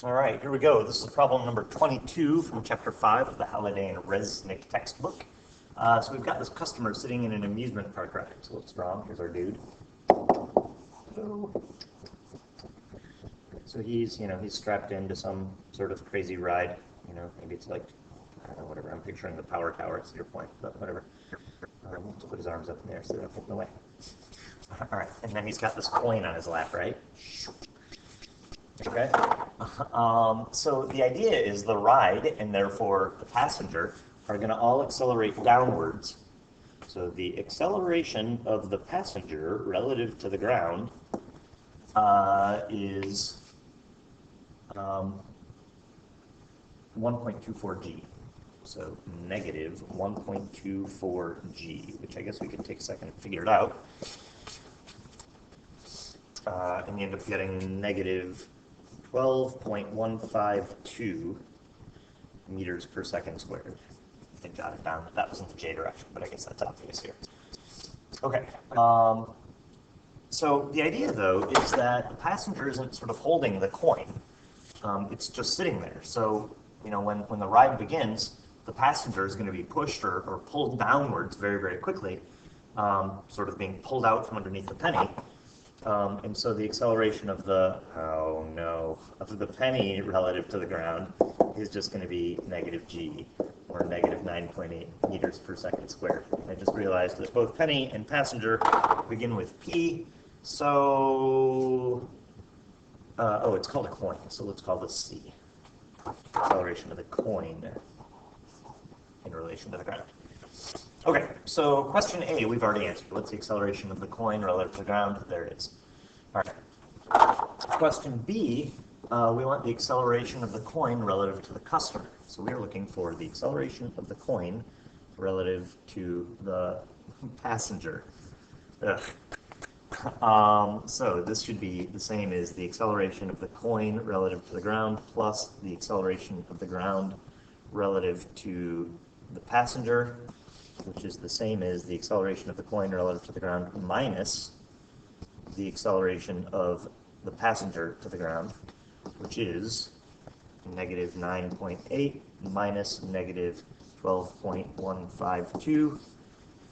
All right, here we go. This is problem number 22 from chapter 5 of the Halliday and Resnick textbook. So we've got this customer sitting in an amusement park ride. So what's wrong? Here's our dude. So he's strapped into some sort of crazy ride. Maybe it's like, I don't know, whatever. I'm picturing the power tower. It's your point, but whatever. Let's put his arms up in there so they don't get in the way. All right, and then he's got this coin on his lap, right? Okay. So the idea is the ride and therefore the passenger are going to all accelerate downwards. So the acceleration of the passenger relative to the ground is 1.24 g. So negative 1.24 g, which I guess we could take a second to figure it out. And you end up getting negative 12.152 meters per second squared. I think jot it down that was in the j direction, but I guess that's obvious here. Okay. So the idea, though, is that the passenger isn't sort of holding the coin. It's just sitting there. So, when the ride begins, the passenger is going to be pushed or pulled downwards very, very quickly, sort of being pulled out from underneath the penny. And so the acceleration of the penny relative to the ground is just going to be negative g, or negative 9.8 meters per second squared. I just realized that both penny and passenger begin with p, so, it's called a coin, so let's call this c. Acceleration of the coin in relation to the ground. Okay, so question A, we've already answered. What's the acceleration of the coin relative to the ground? There it is. All right. Question B, we want the acceleration of the coin relative to the customer. So we are looking for the acceleration of the coin relative to the passenger. So this should be the same as the acceleration of the coin relative to the ground plus the acceleration of the ground relative to the passenger, which is the same as the acceleration of the coin relative to the ground minus the acceleration of the passenger to the ground, which is negative 9.8 minus negative 12.152,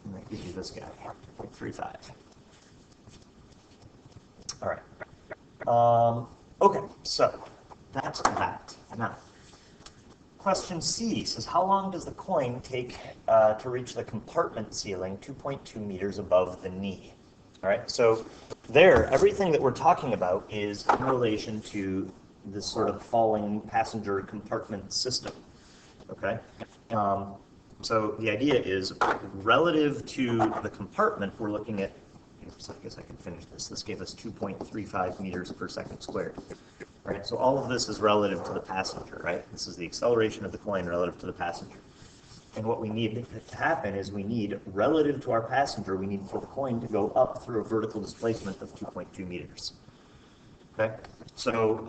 and that gives you this guy, 0.35. All right. Okay, so that's that. Now, question C says, how long does the coin take to reach the compartment ceiling 2.2 meters above the knee? All right, so there, everything that we're talking about is in relation to this sort of falling passenger compartment system, okay? So the idea is relative to the compartment, we're looking at, so I guess I can finish this. This gave us 2.35 meters per second squared. All right, so all of this is relative to the passenger, right? This is the acceleration of the coin relative to the passenger. And what we need to happen is we need, relative to our passenger, we need for the coin to go up through a vertical displacement of 2.2 meters. Okay? So,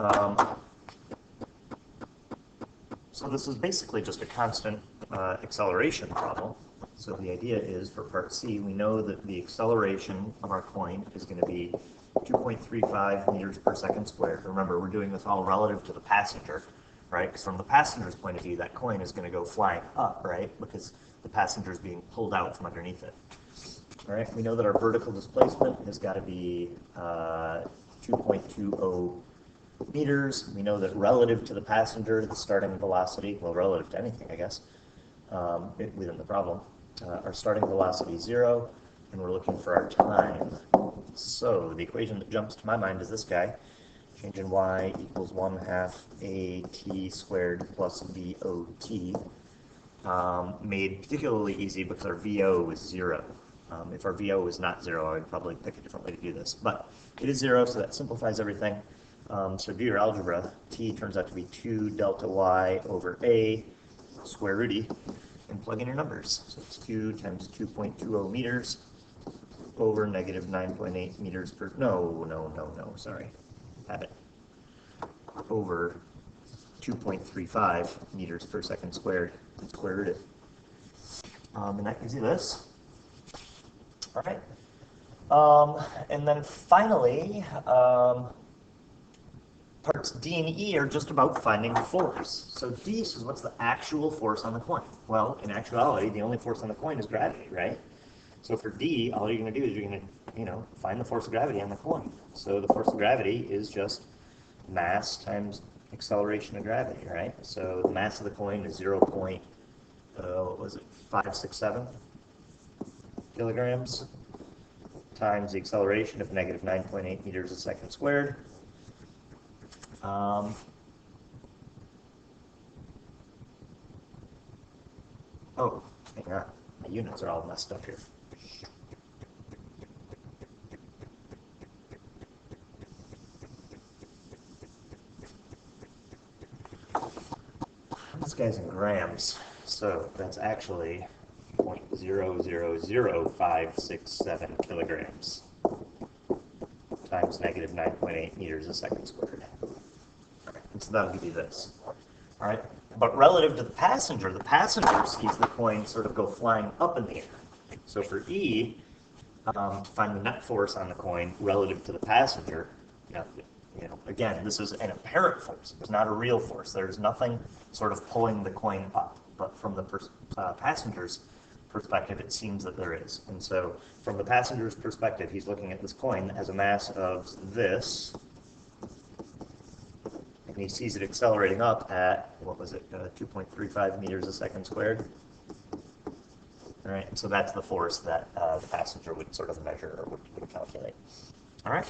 so this is basically just a constant acceleration problem. So the idea is, for part C, we know that the acceleration of our coin is going to be 2.35 meters per second squared. Remember, we're doing this all relative to the passenger, right? Because from the passenger's point of view, that coin is going to go flying up, right? Because the passenger is being pulled out from underneath it. All right, we know that our vertical displacement has got to be 2.20 meters. We know that relative to the passenger, the starting velocity, well, relative to anything, I guess, within the problem, our starting velocity is 0, and we're looking for our time. So the equation that jumps to my mind is this guy. Change in y equals 1/2 at squared plus dot, made particularly easy because our VO is 0. If our VO was not 0, I'd probably pick a different way to do this. But it is 0, so that simplifies everything. So do your algebra. T turns out to be 2 delta y over a square root, and plug in your numbers. So it's 2 times 2.20 meters over negative 9.8 meters per, sorry. Have it, over 2.35 meters per second squared, and square root it. And that gives you this. All right. And then finally, parts D and E are just about finding force. So D says, what's the actual force on the coin? Well, in actuality, the only force on the coin is gravity, right? So for D, all you're going to do is you're going to, find the force of gravity on the coin. So the force of gravity is just mass times acceleration of gravity, right? So the mass of the coin is 567 kilograms times the acceleration of negative 9.8 meters a second squared. Oh, hang on. My units are all messed up here. This guy's in grams, so that's actually 0.000567 kilograms times negative 9.8 meters a second squared. All right, and so that'll give you this. All right, but relative to the passenger sees the coin sort of go flying up in the air. So for E, to find the net force on the coin relative to the passenger, again, this is an apparent force. It's not a real force. There's nothing sort of pulling the coin up. But from the passenger's perspective, it seems that there is. And so from the passenger's perspective, he's looking at this coin that has a mass of this, and he sees it accelerating up at, 2.35 meters a second squared. All right, so that's the force that the passenger would sort of measure or would calculate. All right.